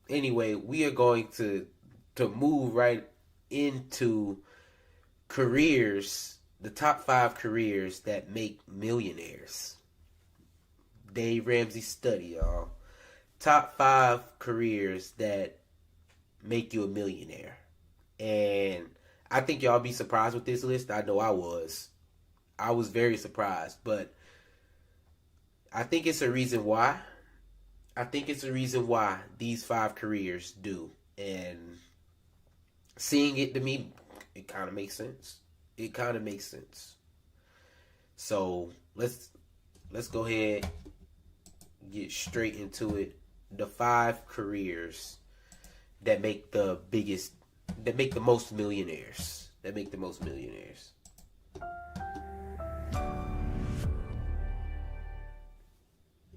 Anyway, we are going to move right into careers, the top 5 careers that make millionaires. Dave Ramsey study, y'all. Top 5 careers that make you a millionaire. And I think y'all be surprised with this list. I know I was. I was very surprised, but I think it's a reason why. I think it's a reason why these 5 careers do. And seeing it to me, it kind of makes sense. It kind of makes sense. So let's go ahead, get straight into it. The 5 careers that make the biggest, that make the most millionaires. That make the most millionaires.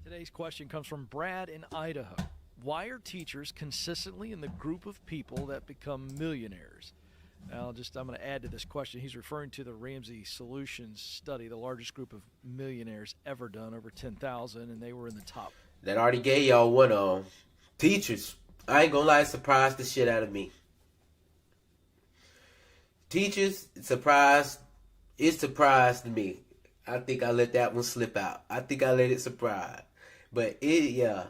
Today's question comes from Brad in Idaho. Why are teachers consistently in the group of people that become millionaires? Now, I'm going to add to this question. He's referring to the Ramsey Solutions study, the largest group of millionaires ever done, over 10,000, and they were in the top. That already gave y'all one on teachers. I ain't gonna lie, it surprised the shit out of me. Teachers, it surprised me. I think I let that one slip out. I think I let it surprise. But yeah,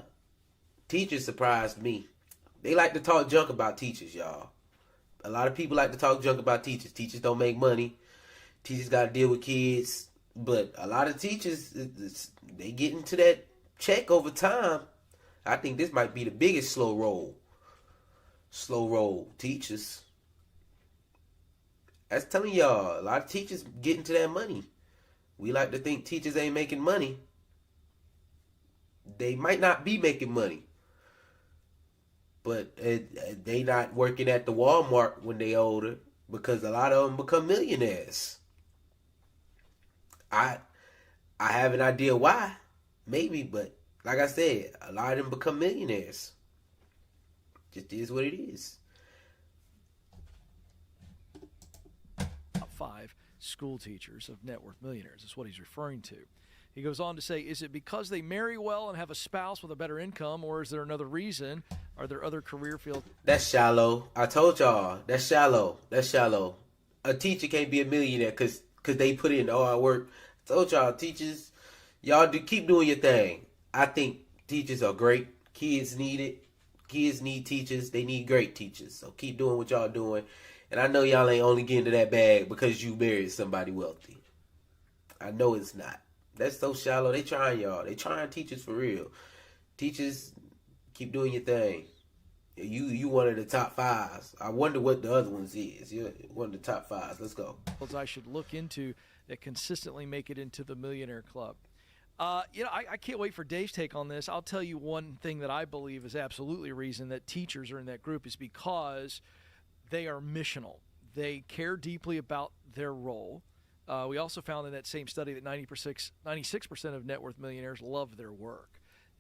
teachers surprised me. They like to talk junk about teachers, y'all. A lot of people like to talk junk about teachers. Teachers don't make money. Teachers got to deal with kids. But a lot of teachers, they get into that check over time. I think this might be the biggest slow roll. Slow roll teachers. That's telling y'all, a lot of teachers get into that money. We like to think teachers ain't making money. They might not be making money. But they not working at the Walmart when they older, because a lot of them become millionaires. I have an idea why, maybe, but like I said, a lot of them become millionaires. Just is what it is. Top 5 school teachers of net worth millionaires is what he's referring to. He goes on to say, is it because they marry well and have a spouse with a better income, or is there another reason? Are there other career fields? That's shallow. I told y'all, that's shallow. That's shallow. A teacher can't be a millionaire because they put in all hard work. I told y'all, teachers, y'all keep doing your thing. I think teachers are great. Kids need it. Kids need teachers. They need great teachers. So keep doing what y'all doing. And I know y'all ain't only getting to that bag because you married somebody wealthy. I know it's not. That's so shallow. They trying, y'all. They trying teachers for real. Teachers, keep doing your thing. You one of the top 5s. I wonder what the other ones is. You're one of the top 5s. Let's go. I should look into that consistently make it into the millionaire club. I can't wait for Dave's take on this. I'll tell you one thing that I believe is absolutely a reason that teachers are in that group is because they are missional. They care deeply about their role. We also found in that same study that 96% of net worth millionaires love their work.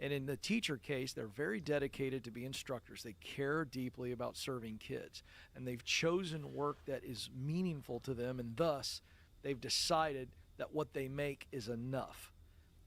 And in the teacher case, they're very dedicated to be instructors. They care deeply about serving kids. And they've chosen work that is meaningful to them, and thus they've decided that what they make is enough.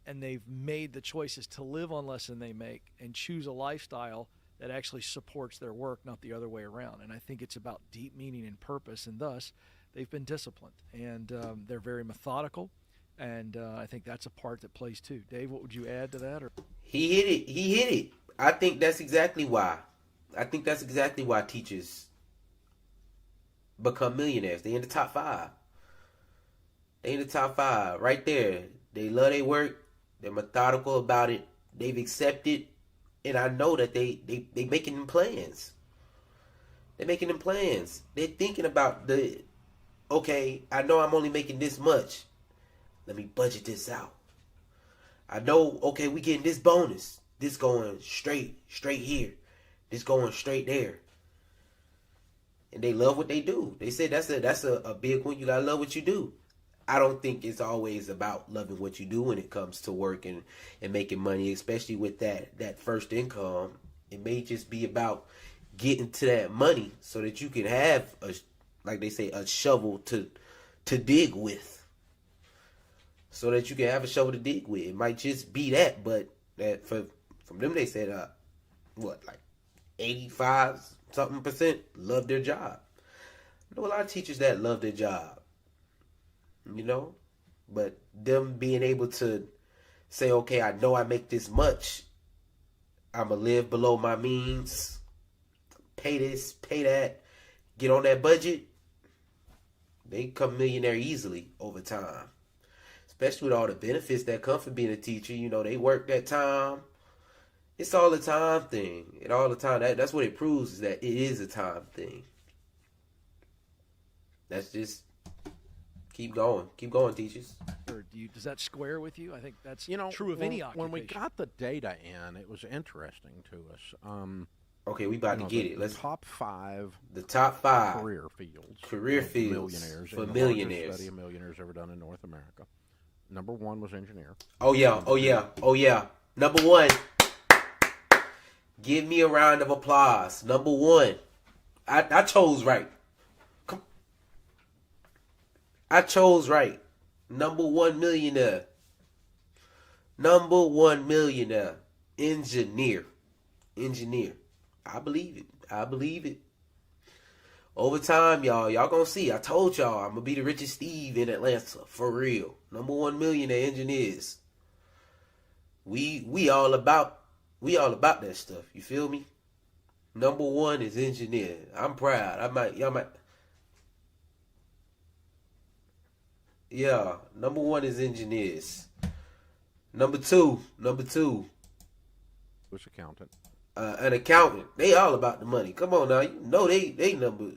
And they've made the choices to live on less than they make and choose a lifestyle that actually supports their work, not the other way around. And I think it's about deep meaning and purpose, and thus they've been disciplined. And they're very methodical, and I think that's a part that plays too. Dave, what would you add to that? Or He hit it. He hit it. I think that's exactly why. I think that's exactly why teachers become millionaires. They in the top 5. They in the top 5 right there. They love their work. They're methodical about it. They've accepted, and I know that they making them plans. They're making them plans. They're thinking about okay, I know I'm only making this much. Let me budget this out. I know, okay, we getting this bonus. This going straight here. This going straight there. And they love what they do. They say that's a big one. You gotta love what you do. I don't think it's always about loving what you do when it comes to work and making money, especially with that first income. It may just be about getting to that money so that you can have like they say, a shovel to dig with. So that you can have a shovel to dig with. It might just be that, but from them they said like 85 something percent love their job. I know a lot of teachers that love their job, you know, but them being able to say, okay, I know I make this much, I'm going to live below my means, pay this, pay that, get on that budget, they become millionaire easily over time. Especially with all the benefits that come from being a teacher. You know, they work that time. It's all a time thing. And all the time. That's what it proves, is that it is a time thing. That's just keep going. Keep going, teachers. Or does that square with you? I think that's You know, true of when, any occupation. when we got the data in, it was interesting to us. Okay, we about to get it. Let's top 5. The top 5 career fields. Career fields millionaires for in the millionaires. largest study of millionaires ever done in North America. Number 1 was engineer. Oh yeah, oh yeah, oh yeah. Number 1. Give me a round of applause. Number 1. I chose right. Come. I chose right. Number 1 millionaire. Number 1 millionaire. Engineer. Engineer. I believe it. I believe it. Over time, y'all gonna see. I told y'all I'm gonna be the richest Steve in Atlanta. For real. Number 1 millionaire engineers. We all about that stuff. You feel me? Number 1 is engineer. I'm proud. Y'all might. Yeah, number 1 is engineers. Number two Was accountant. An accountant. They all about the money. Come on now, you know they number.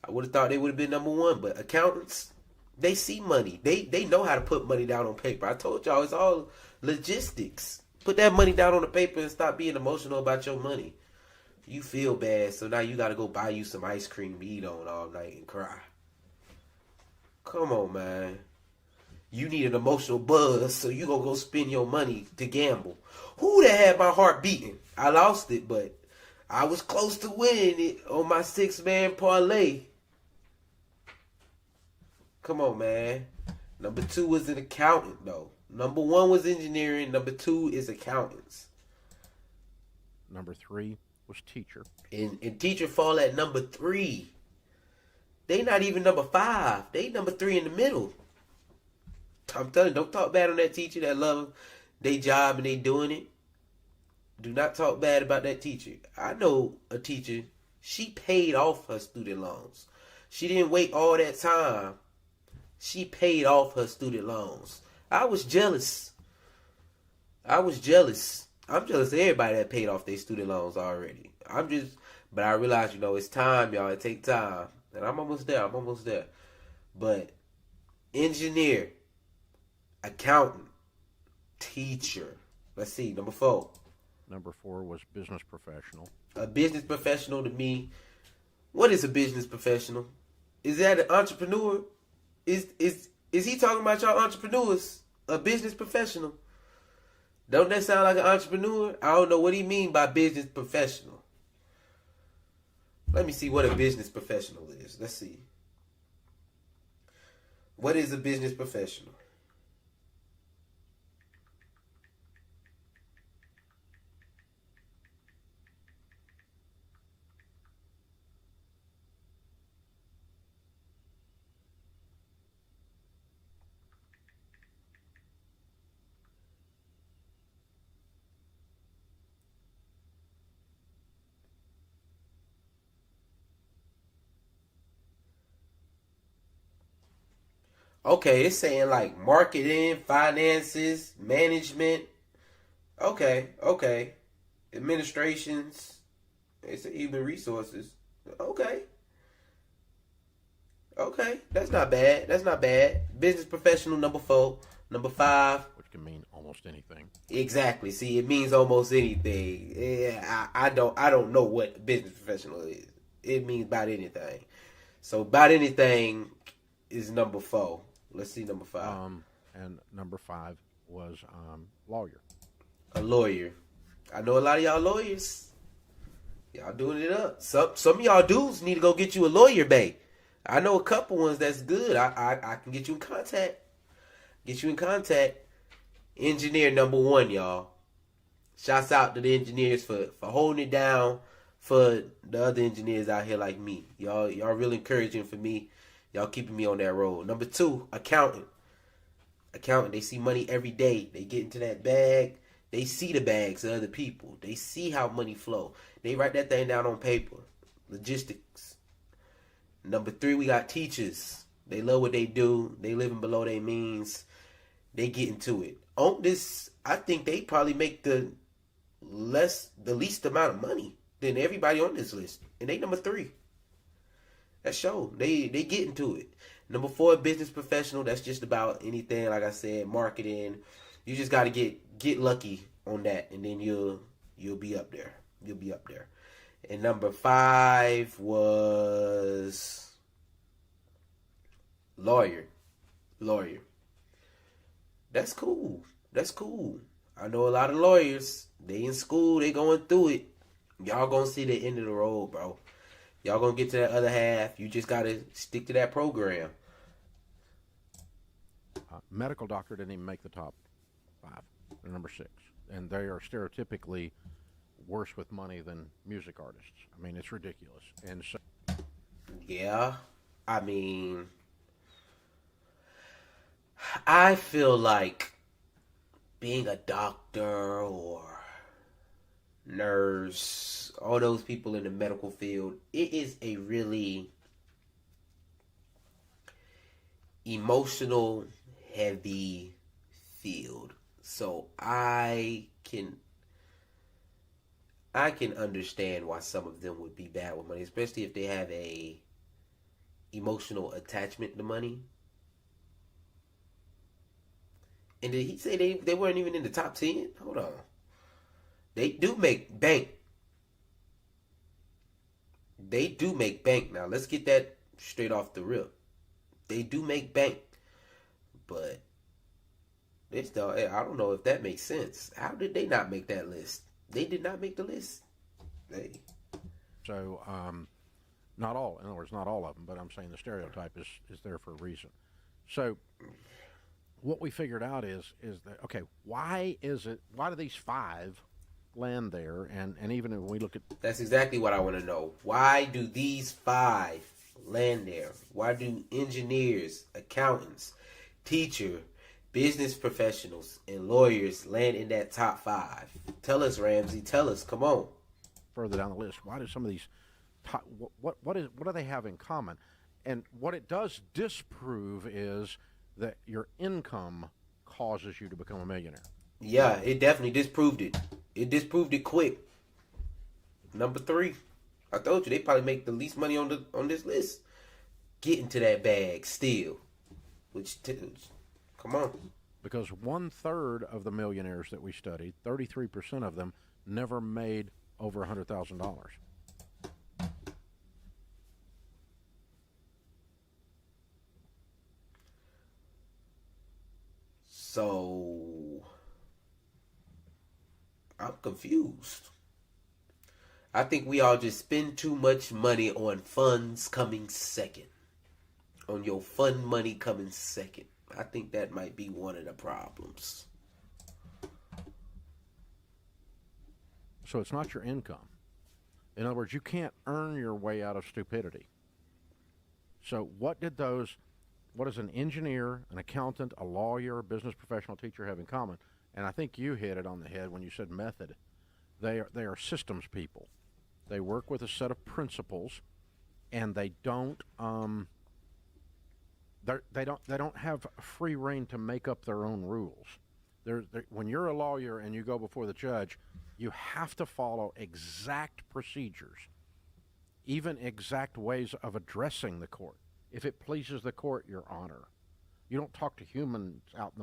I would have thought they would have been number 1, but accountants, they see money. They know how to put money down on paper. I told y'all it's all logistics. Put that money down on the paper and stop being emotional about your money. You feel bad, so now you got to go buy you some ice cream to eat on all night and cry. Come on, man. You need an emotional buzz, so you gonna go spend your money to gamble. Who that had my heart beating? I lost it, but I was close to winning it on my 6-man parlay. Come on, man. Number 2 was an accountant, though. Number 1 was engineering. Number 2 is accountants. Number 3 was teacher. And teacher fall at number 3. They not even number 5. They number 3 in the middle. I'm telling you, don't talk bad on that teacher that love their job and they doing it. Do not talk bad about that teacher. I know a teacher, she paid off her student loans. She didn't wait all that time. She paid off her student loans. I was jealous. I'm jealous of everybody that paid off their student loans already. But I realize, it's time, y'all. It takes time. And I'm almost there. But engineer, accountant, teacher. Let's see, number 4. Number 4 was business professional. A business professional to me. What is a business professional? Is that an entrepreneur? Is he talking about y'all entrepreneurs? A business professional? Don't that sound like an entrepreneur? I don't know what he mean by business professional. Let me see what a business professional is. Let's see. What is a business professional? Okay, it's saying like marketing, finances, management. Okay. Administrations. It's human resources. Okay. That's not bad. Business professional, number 4. Number 5. Which can mean almost anything. Exactly. See, it means almost anything. Yeah, I don't know what business professional is. It means about anything. So about anything is number 4. Let's see number 5. And number 5 was lawyer. A lawyer. I know a lot of y'all lawyers. Y'all doing it up. Some of y'all dudes need to go get you a lawyer, babe. I know a couple ones that's good. I can get you in contact. Engineer number 1, y'all. Shouts out to the engineers for holding it down, for the other engineers out here like me. Y'all really encouraging for me. Y'all keeping me on that road. Number 2, accountant. Accountant, they see money every day. They get into that bag. They see the bags of other people. They see how money flow. They write that thing down on paper. Logistics. Number 3, we got teachers. They love what they do. They living below their means. They get into it. On this, I think they probably make the least amount of money than everybody on this list. And they number 3. That show. They get into it. Number 4, business professional. That's just about anything, like I said, marketing. You just gotta get lucky on that, and then you'll be up there. You'll be up there. And number 5 was lawyer. That's cool. That's cool. I know a lot of lawyers. They in school. They going through it. Y'all gonna see the end of the road, bro. Y'all gonna get to that other half. You just gotta stick to that program. Medical doctor didn't even make the top 5. They're number 6. And they are stereotypically worse with money than music artists. I mean, it's ridiculous. And so, yeah, I mean, I feel like being a doctor or nurse, all those people in the medical field, it is a really emotional, heavy field. So I can understand why some of them would be bad with money, especially if they have a emotional attachment to money. And did he say they weren't even in the top 10? Hold on. They do make bank. They do make bank. Now, let's get that straight off the rip. They do make bank. But I don't know if that makes sense. How did they not make that list? They did not make the list. So, not all. In other words, not all of them, but I'm saying the stereotype is there for a reason. So, what we figured out is that, okay, why do these 5 land there? And even when we look at... That's exactly what I want to know. Why do these 5 land there? Why do engineers, accountants, teacher, business professionals, and lawyers land in that top 5? Tell us, Ramsey. Tell us. Come on. Further down the list, why do some of these... What do they have in common? And what it does disprove is that your income causes you to become a millionaire. Yeah, it definitely disproved it. It disproved it quick. Number 3. I told you, they probably make the least money on this list. Getting to that bag still. Come on. Because 1/3 of the millionaires that we studied, 33% of them, never made over $100,000. So, I'm confused. I think we all just spend too much money on funds coming second. On your fund money coming second. I think that might be one of the problems. So it's not your income. In other words, you can't earn your way out of stupidity. So what does an engineer, an accountant, a lawyer, a business professional, teacher have in common? And I think you hit it on the head when you said method. They are systems people. They work with a set of principles, and they don't have free reign to make up their own rules. When you're a lawyer and you go before the judge, you have to follow exact procedures, even exact ways of addressing the court. If it pleases the court, Your Honor. You don't talk to humans out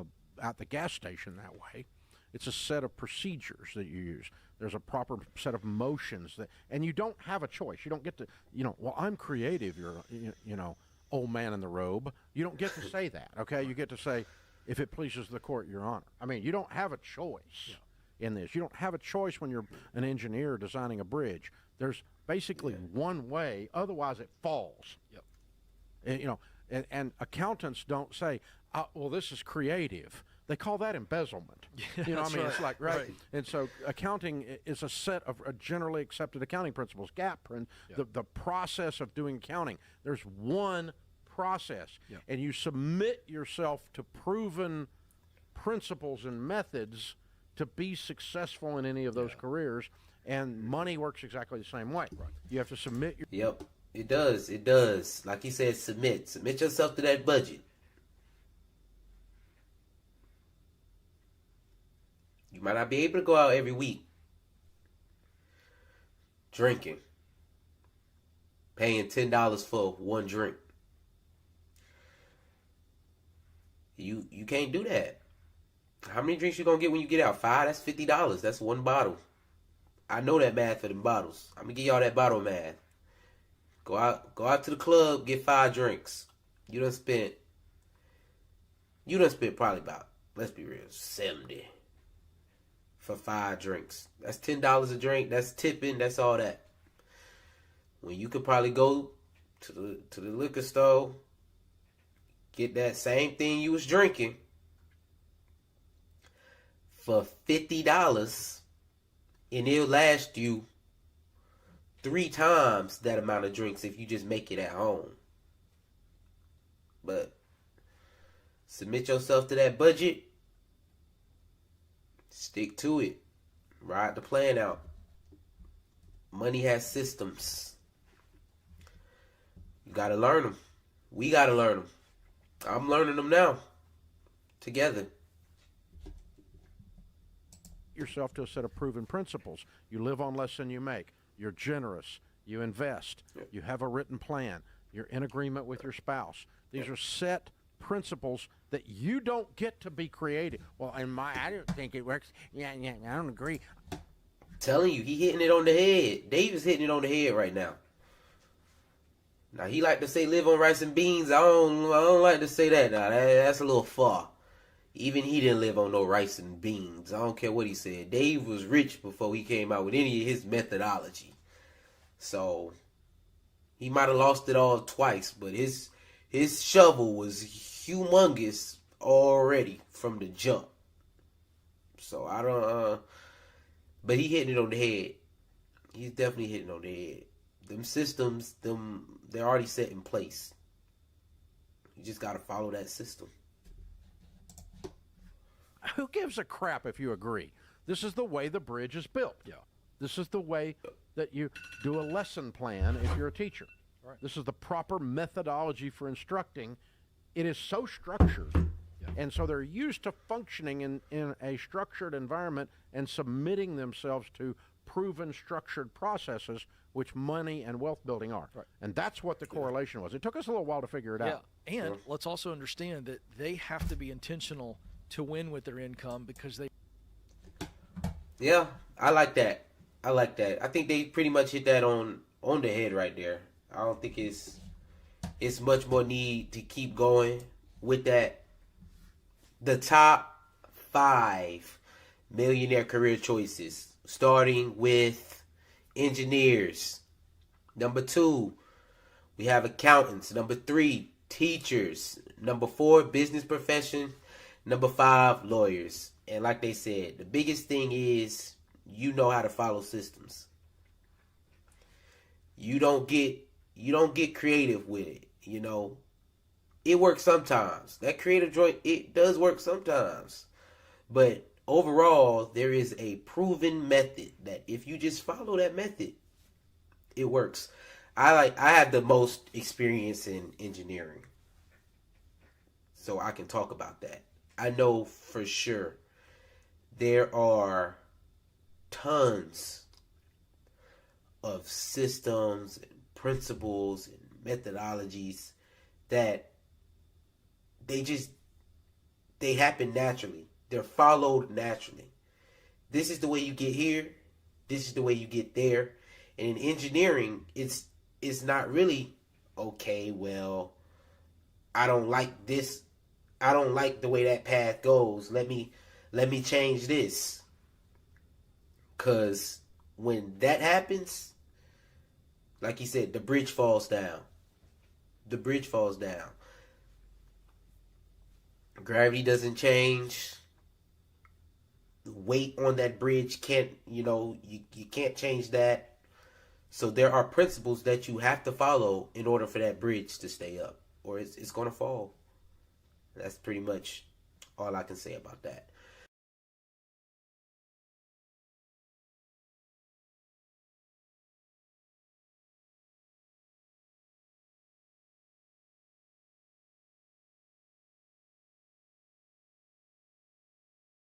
the gas station that way. It's a set of procedures that you use. There's a proper set of motions and you don't have a choice. You don't get to, well, I'm creative. You're, old man in the robe. You don't get to say that. Okay, you get to say, if it pleases the court, Your Honor. I mean, you don't have a choice in this. You don't have a choice when you're an engineer designing a bridge. There's basically one way. Otherwise, it falls. Yep. And accountants don't say, well, this is creative. They call that embezzlement. You know, That's I mean, right. it's like, right? And so accounting is a set of generally accepted accounting principles, GAAP, and the process of doing accounting. There's one process, and you submit yourself to proven principles and methods to be successful in any of those careers, and money works exactly the same way. Right. You have to submit your... Yep, it does. It does. Like you said, submit yourself to that budget. You might not be able to go out every week drinking, paying $10 for one drink. You can't do that. How many drinks you gonna get when you get out? 5? That's $50. That's one bottle. I know that math for them bottles. I'm gonna give y'all that bottle math. Go out to the club, get 5 drinks. You done spent probably about, let's be real, 70 for 5 drinks. That's $10 a drink. That's tipping. That's all that. When you could probably go to the liquor store, get that same thing you was drinking for $50, and it'll last you 3 times that amount of drinks if you just make it at home. But submit yourself to that budget. Stick to it. Ride the plan out. Money has systems. You gotta learn them. We gotta learn them. I'm learning them now. Together. Yourself to a set of proven principles. You live on less than you make. You're generous. You invest. You have a written plan. You're in agreement with your spouse. These are set principles that you don't get to be creative. Well, I don't think it works. Yeah, I don't agree. Telling you, he hitting it on the head. Dave is hitting it on the head right now. Now, he like to say live on rice and beans. I don't like to say that now. That's a little far. Even he didn't live on no rice and beans. I don't care what he said. Dave was rich before he came out with any of his methodology. So, he might have lost it all twice, but his shovel was humongous already from the jump. So, I don't... but he hitting it on the head. He's definitely hitting on the head. Them systems, they're already set in place. You just got to follow that system. Who gives a crap if you agree? This is the way the bridge is built. Yeah. This is the way that you do a lesson plan if you're a teacher. Right. This is the proper methodology for instructing. It is so structured. Yeah. And so they're used to functioning in a structured environment and submitting themselves to proven structured processes, which money and wealth building are. Right. And that's what the correlation was. It took us a little while to figure it out. And let's also understand that they have to be intentional to win with their income because they... Yeah, I like that. I think they pretty much hit that on the head right there. I don't think it's much more need to keep going with that. The top 5 millionaire career choices, starting with engineers. Number 2, we have accountants. Number 3, teachers. Number 4, business profession. Number 5, lawyers. And like they said, the biggest thing is you know how to follow systems. You don't get creative with it, you know. It works sometimes. That creative joint, it does work sometimes. But overall, there is a proven method that if you just follow that method, it works. I have the most experience in engineering, so I can talk about that. I know for sure there are tons of systems and principles and methodologies that they happen naturally. They're followed naturally. This is the way you get here. This is the way you get there. And in engineering, it's not really, okay, well, I don't like this. I don't like the way that path goes. Let me change this. 'Cause when that happens, like you said, the bridge falls down. The bridge falls down. Gravity doesn't change. weight on that bridge can't, you can't change that. So there are principles that you have to follow in order for that bridge to stay up, or it's going to fall. That's pretty much all I can say about that.